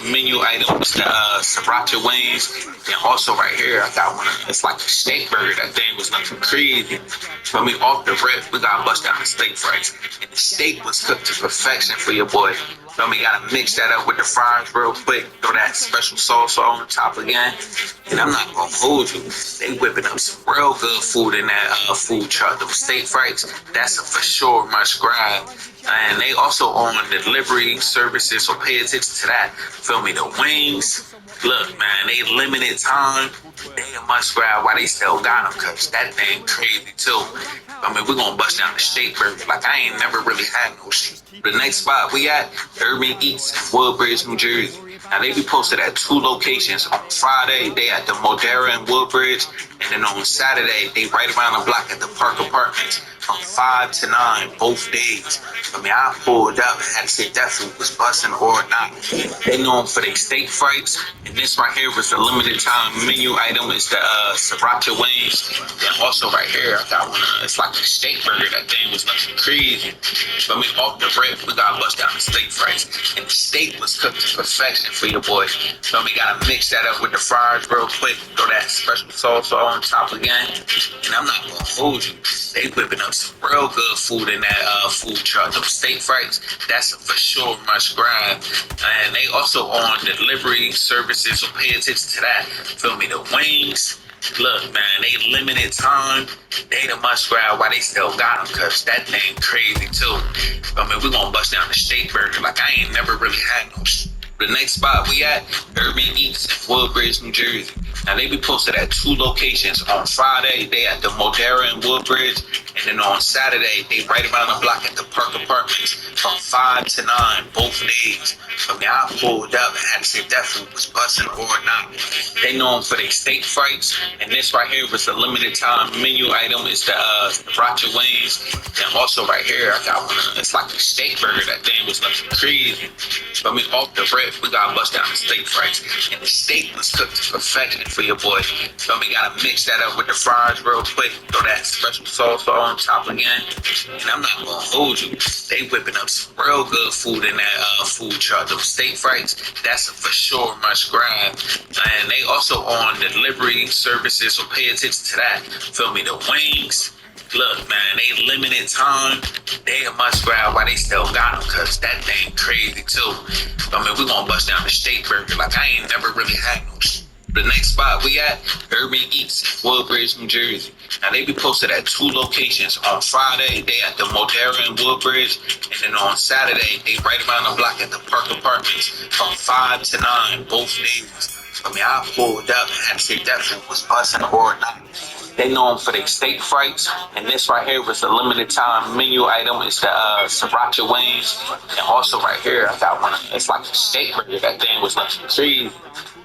Menu items, the sriracha wings, and also right here I got one. It's like a steak burger. That thing was nothing crazy. For me, off the rip, we gotta bust down the steak fries, and the steak was cooked to perfection for your boy. So we gotta mix that up with the fries real quick. Throw that special sauce on top again, and I'm not gonna hold you. They whipping up some real good food in that food truck. Those steak fries, that's a for sure must grab. And they also on delivery services, so pay attention to that. Feel me? The wings, look, man, they limited time. They a must grab while they still got them, cause that thing crazy too. I mean, we're gonna bust down the steak burger like I ain't never really had no shit. The next spot we at, Urban Eats in Woodbridge, New Jersey. Now they be posted at two locations. On Friday, they at the Modera in Woodbridge, and then on Saturday, they right around the block at the Park Apartments from 5 to 9 both days. I mean, I pulled up and had to say that food was busting or not. They known for their steak frites, and this right here was the limited time menu item. It's the sriracha wings, and also right here I got one. It's like a steak burger. That thing was nothing crazy. I mean, off the rip, we gotta bust down the steak fries, and the steak was cooked to perfection for your boy. So we gotta mix that up with the fries real quick. Throw that special sauce on top again, and I'm not gonna hold you. They whipping up some real good food in that food truck. Them steak fries, that's a for sure must grab. And they also on delivery services, so pay attention to that. Feel me? The wings, look, man, they limited time. They the must grab while they still got them, cause that thing crazy too. I mean, we gonna bust down the steak burger like I ain't never really had no shit. The next spot we at, Urban Eats in Woodbridge, New Jersey. Now they be posted at two locations. On Friday, they at the Modera in Woodbridge, and then on Saturday, they right around the block at the Park Apartments from 5 to 9 both days. I mean, I pulled up and had to say that food was busting or not. They known for their steak frites, and this right here was the limited time menu item. It's the sriracha wings, and also right here I got one. It's like a steak burger. That thing was nothing crazy. I mean, off the rip, we gotta bust down the steak fries, and the steak was cooked to perfection for your boy. So we gotta mix that up with the fries real quick. Throw that special sauce on top again, and I'm not gonna hold you. They whipping up some real good food in that food truck. Those steak fries, that's a for sure must grab. And they also on delivery services, so pay attention to that. Feel me? The wings, look, man, they limited time. They a must grab while they still got them, cause that thing crazy too. I mean, we gonna bust down the steak burger like I ain't never really had no shit. The next spot we at, Urban Eats, Woodbridge, New Jersey. Now they be posted at two locations. On Friday, they at the Modera in Woodbridge, and then on Saturday, they right around the block at the Park Apartments from 5 to 9 both days. I mean, I pulled up and had to say that food was busting or not. They known for their steak frites, and this right here was the limited time menu item. It's the sriracha wings, and also right here I got one. It's like a steak burger. That thing was nothing crazy.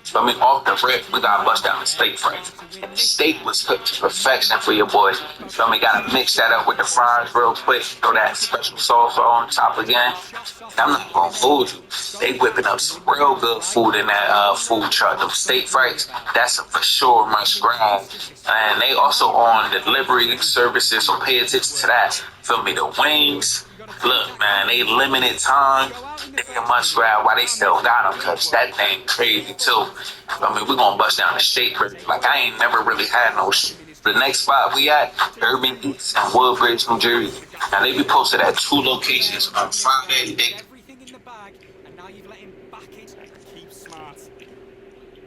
So I mean, off the rip, we gotta bust down the steak fries. And the steak was cooked to perfection for your boy. So we gotta mix that up with the fries real quick. Throw that special sauce on top again. And I'm not gonna hold you. They whipping up some real good food in that food truck. Them steak fries, that's a for sure must grab. And they also on delivery services, so pay attention to that. Feel me? The wings, look, man, they limited time. They a must grab while they still got them, cause that thing crazy too. I mean, we gonna bust down the steak burger like I ain't never really had no shit. The next spot we at, Urban Eats in Woodbridge, New Jersey. Now they be posted at two locations. On Friday, they Everything in the bag, and now you've let him back it. Keep smart.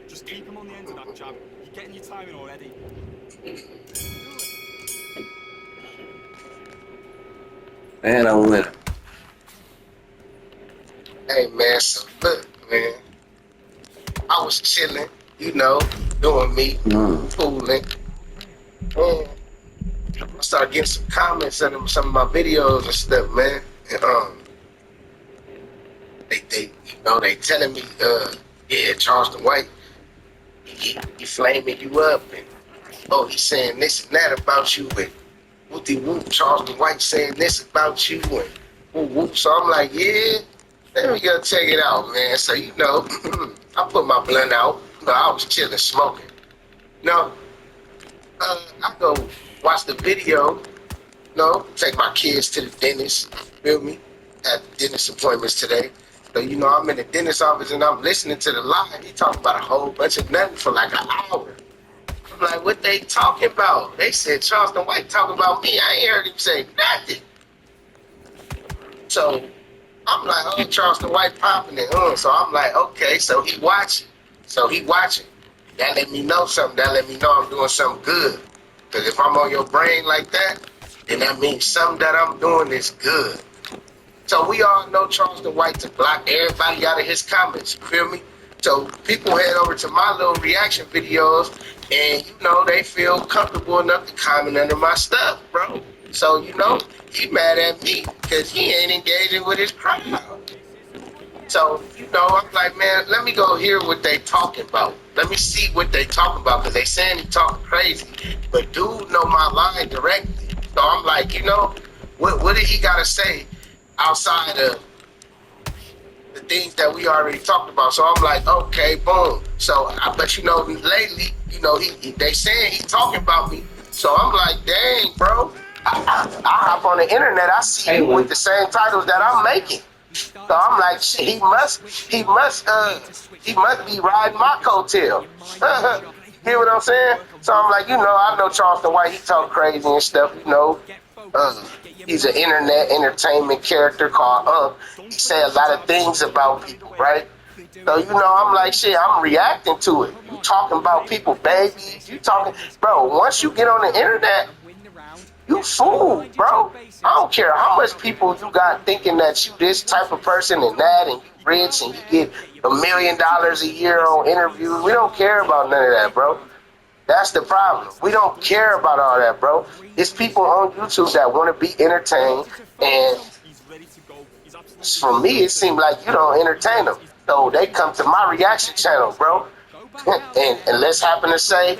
Just keep him on the end of that jab. You're getting your timing already. Man, I'm winning. Hey man, so look, man, I was chilling, doing me, fooling. And I started getting some comments on some of my videos and stuff, man. And they telling me, yeah, Charleston White, he flaming you up, and he's saying this and that about you, and whoopty whoop, Charleston White saying this about you, and whoop whoop. So I'm like, yeah. Let me go check it out, man. So, I put my blunt out. I was chilling, smoking. I go watch the video, take my kids to the dentist, feel me? Had dentist appointments today. So, you know, I'm in the dentist's office and I'm listening to the live. He talking about a whole bunch of nothing for like an hour. I'm like, what they talking about? They said Charleston White talking about me. I ain't heard him say nothing. So I'm like, oh, Charleston White popping it. So I'm like, okay, so he watching. That let me know something. That let me know I'm doing something good. Because if I'm on your brain like that, then that means something that I'm doing is good. So we all know Charleston White to block everybody out of his comments. You feel me? So people head over to my little reaction videos and, you know, they feel comfortable enough to comment under my stuff, bro. So, you know, he mad at me because he ain't engaging with his crowd. So, you know, I'm like, man, let me go hear what they talking about. Let me see what they talking about because they saying he talking crazy. But dude know my line directly. So I'm like, you know, what did he got to say outside of the things that we already talked about? So I'm like, okay, boom. So, but you know, lately, you know, they saying he talking about me. So I'm like, dang, bro. I hop on the internet. I see him with the same titles that I'm making. So I'm like, shit, he must be riding my coattail. Hear what I'm saying? So I'm like, you know, I know Charleston White. He talk crazy and stuff. You know, he's an internet entertainment character called He say a lot of things about people, right? So, you know, I'm like, shit, I'm reacting to it. You talking about people, babies. You talking, bro, once you get on the internet, you fool, bro. I don't care how much people you got thinking that you this type of person and that, and you rich and you get $1 million a year on interviews. We don't care about none of that, bro. That's the problem. We don't care about all that, bro. It's people on YouTube that want to be entertained, and for me, it seems like you don't entertain them. So they come to my reaction channel, bro. and let's happen to say,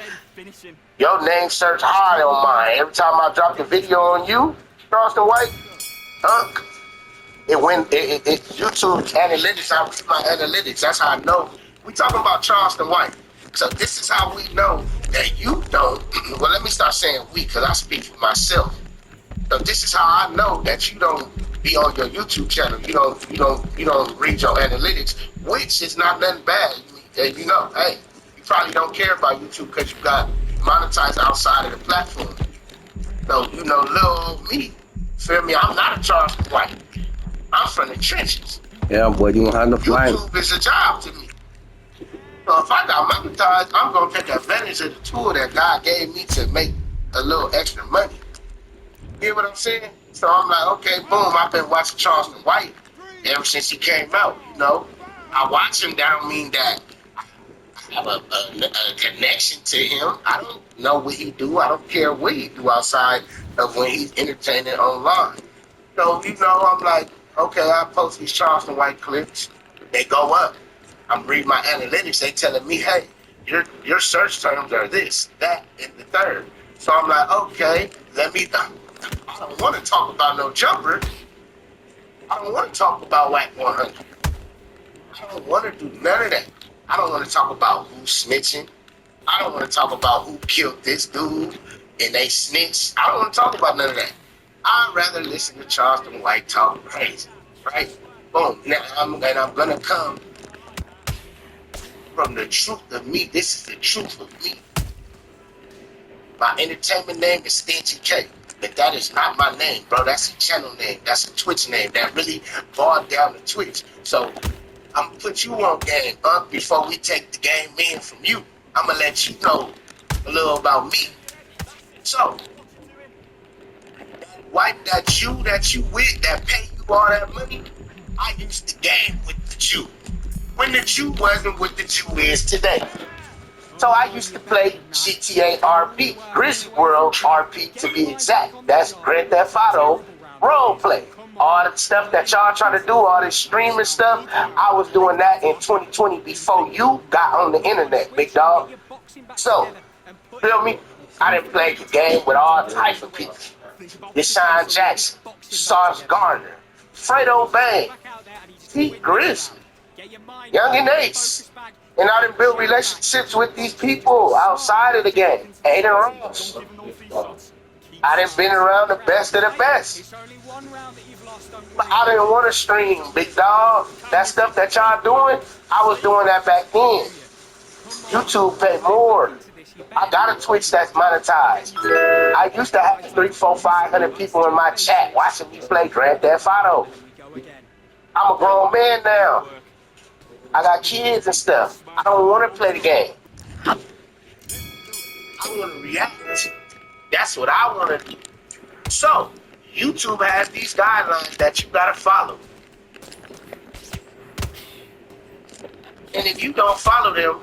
your name search hard on mine. Every time I drop the video on you, Charleston White, YouTube analytics, I read my analytics. That's how I know. We talking about Charleston White. So this is how we know that you don't. Well, let me start saying we, because I speak for myself. So this is how I know that you don't be on your YouTube channel. You don't read your analytics, which is not nothing bad. You know, hey, you probably don't care about YouTube because you got monetized outside of the platform. So, you know, little me, feel me? I'm not a Charleston White. I'm from the trenches. Yeah, boy, you won't have no flying. YouTube is a job to me. So if I got monetized, I'm going to take advantage of the tool that God gave me to make a little extra money. You hear what I'm saying? So I'm like, okay, boom, I've been watching Charleston White ever since he came out, you know? I watch him, that don't mean that I have a connection to him. I don't know what he do. I don't care what he do outside of when he's entertaining online. So, you know, I'm like, okay, I post these Charleston White clips. They go up. I'm reading my analytics. They telling me, hey, your search terms are this, that, and the third. So I'm like, okay, I don't want to talk about no jumper. I don't want to talk about WAC 100. I don't want to do none of that. I don't want to talk about who's snitching. I don't want to talk about who killed this dude and they snitched. I don't want to talk about none of that. I'd rather listen to Charleston White talk crazy, right? Boom. Now I'm gonna come from the truth of me. This is the truth of me. My entertainment name is Stingy K, but that is not my name, bro. That's a channel name. That's a Twitch name that really bogged down the Twitch. So I'm gonna put you on game, before we take the game in from you. I'm gonna let you know a little about me. So, that wife that you with, that pay you all that money, I used to game with the Jew. When the Jew wasn't what the Jew is today. So I used to play GTA RP, Grizzly World RP to be exact. That's Grand Theft Auto roleplay. All the stuff that y'all trying to do, all this streaming stuff, I was doing that in 2020 before you got on the internet, big dog. So, feel me? I done played the game with all types of people. Deshaun Jackson, Sauce Gardner, Fredo Bang, Pete Grizzly, Young and Ace. And I done built relationships with these people outside of the game. Aiden Ross. I done been around the best of the best. But I didn't want to stream, big dog. That stuff that y'all doing, I was doing that back then. YouTube pay more. I got a Twitch that's monetized. I used to have 300, 400, 500 people in my chat watching me play Grand Theft Auto. I'm a grown man now. I got kids and stuff. I don't want to play the game. I want to react. That's what I want to do. So, YouTube has these guidelines that you gotta follow. And if you don't follow them,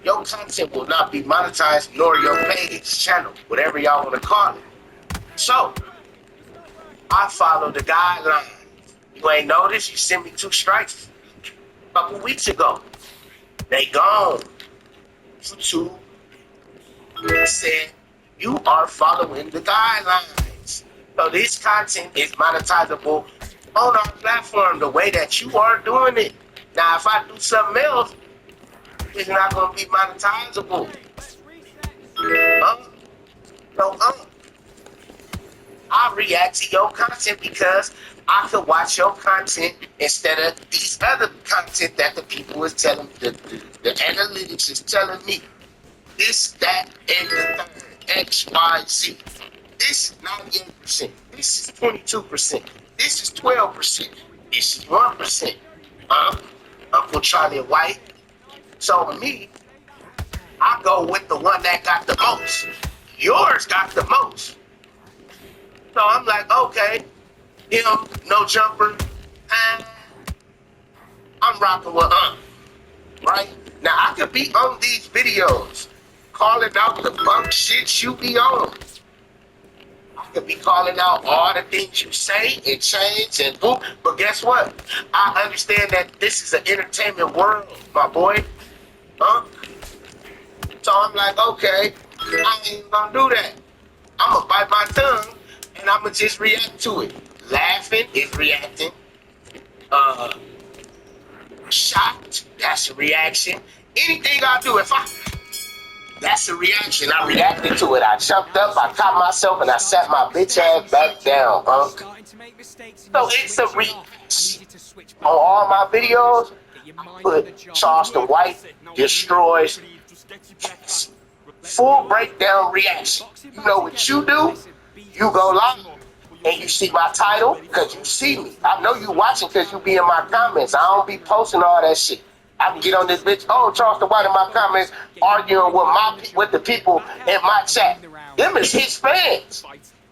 your content will not be monetized, nor your page, channel, whatever y'all want to call it. So, I follow the guidelines. You ain't noticed? You sent me 2 strikes a couple weeks ago. They gone. YouTube said you are following the guidelines. So this content is monetizable on our platform the way that you are doing it. Now, if I do something else, it's not going to be monetizable. I react to your content because I could watch your content instead of these other content that the people is telling, the analytics is telling me. This, that, and the third. X, Y, Z. This is 98%. This is 22%. This is 12%. This is 1%. Uncle Charlie White. So me, I go with the one that got the most. Yours got the most. So I'm like, okay, him, no jumper. I'm rocking with right? Now I could be on these videos calling out the bunk shit you be on. I could be calling out all the things you say and change and boom. But guess what? I understand that this is an entertainment world, my boy. So I'm like, okay, I ain't gonna do that. I'm gonna bite my tongue and I'm gonna just react to it. Laughing is reacting. Shocked, that's a reaction. Anything I do, that's a reaction. I reacted to it. I jumped up, I caught myself, and I sat my bitch ass back down, So it's a reaction. On all my videos, I put Charleston White destroys full breakdown reaction. You know what you do? You go live and you see my title because you see me. I know you watching because you be in my comments. I don't be posting all that shit. I can get on this bitch, Charleston White in my comments, arguing with the people in my chat. Them is his fans.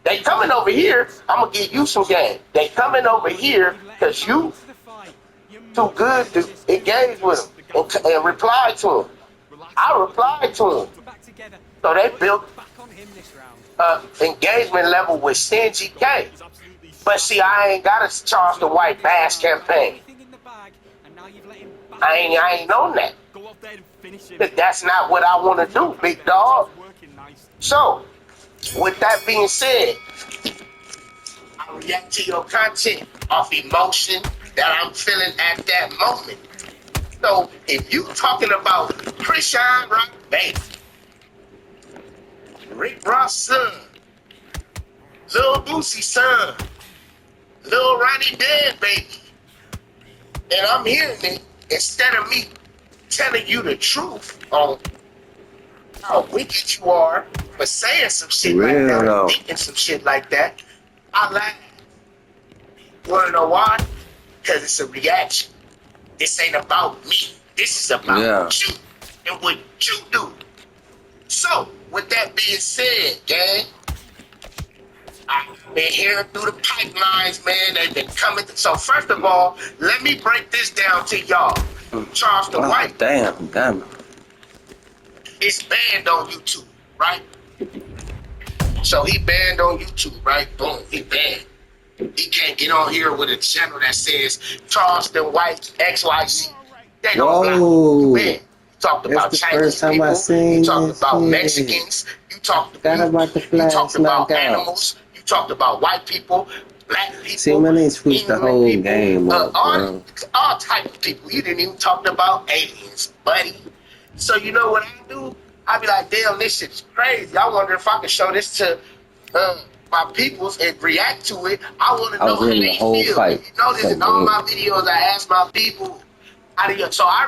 They coming over here, I'm going to give you some game. They coming over here because you too good to engage with them and reply to them. I replied to them. So they built engagement level with Stingy K. But see, I ain't got a Charleston White bash campaign. I ain't on that. That's not what I want to do, big dog. So, with that being said, I react to your content off emotion that I'm feeling at that moment. So, if you talking about Chrisean Rock Baby, Rick Ross' son, Lil Boosie's son, Lil Ronnie Dead baby, and I'm hearing it, instead of me telling you the truth on how wicked you are for saying some shit like that, or thinking some shit like that, I laugh. You wanna know why? Because it's a reaction. This ain't about me. This is about you and what you do. So, with that being said, gang, I've been hearing through the pipelines, man. They've been coming. So first of all, let me break this down to y'all. Charleston White. Damn. It's banned on YouTube, right? So he banned on YouTube, right? Boom, he banned. He can't get on here with a channel that says Charleston White XYZ. They don't block him. Banned. Talked about Chinese people. You talked about Mexicans. You talked about animals. You talked about white people, black people. See, my name switched the whole people, game up, all type of people. You didn't even talk about aliens, buddy. So you know what I do? I be like, damn, this shit's crazy. I wonder if I can show this to my peoples and react to it. I want to I know was how in the they whole feel. fight. You notice in all my videos, I ask my people, how do you? So I